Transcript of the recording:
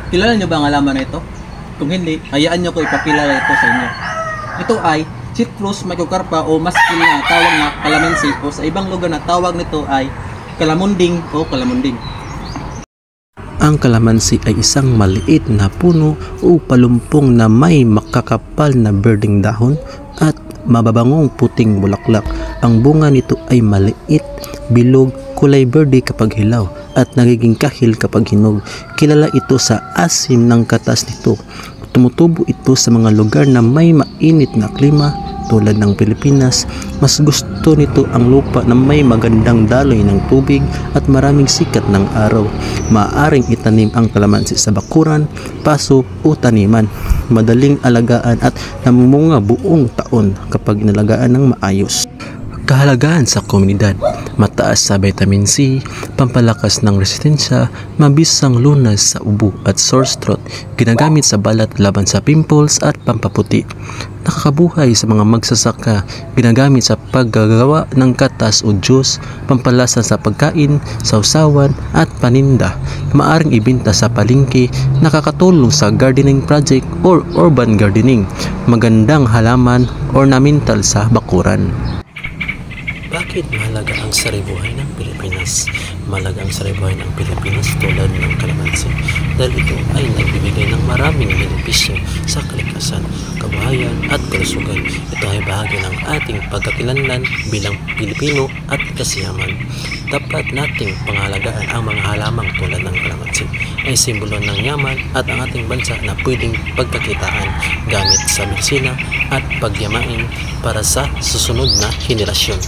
Kilala niyo ba ang halaman na ito? Kung hindi, hayaan niyo ko ipakilala ito sa inyo. Ito ay Citrus mycocarpa o maskin na tawag na calamansi o sa ibang lugar na tawag nito ay calamonding o calamonding. Ang kalamansi ay isang maliit na puno o palumpong na may makakapal na berdeng dahon at mababangong puting bulaklak. Ang bunga nito ay maliit, bilog, kulay berde kapag hilaw at nagiging kahil kapag hinog. Kilala ito sa asim ng katas nito. Tumutubo ito sa mga lugar na may mainit na klima tulad ng Pilipinas. Mas gusto nito ang lupa na may magandang daloy ng tubig at maraming sikat ng araw. Maaaring itanim ang kalamansi sa bakuran, paso o taniman. Madaling alagaan at namumunga buong taon kapag inalagaan ng maayos. Kahalagahan sa komunidad: mataas sa vitamin C, pampalakas ng resistensya, mabisang lunas sa ubo at sore throat, ginagamit sa balat laban sa pimples at pampaputi. Nakakabuhay sa mga magsasaka, ginagamit sa paggagawa ng katas o juice, pampalasa sa pagkain, sausawan at paninda. Maaring ibenta sa palengke, nakakatulong sa gardening project or urban gardening. Magandang halaman ornamental sa bakuran. Bakit mahalaga ang saribuhay ng Pilipinas? Mahalaga ang saribuhay ng Pilipinas tulad ng kalamansi dahil ito ay nagbibigay ng maraming benepisyo sa kalikasan, kabuhayan at kalusugan. Ito ay bahagi ng ating pagkakilanlan bilang Pilipino at kasiyaman. Dapat nating pangalagaan ang mga halamang tulad ng kalamansi ay simbolo ng yaman at ang ating bansa na pwedeng pagkakitaan gamit sa medisina at pagyamain para sa susunod na henerasyon.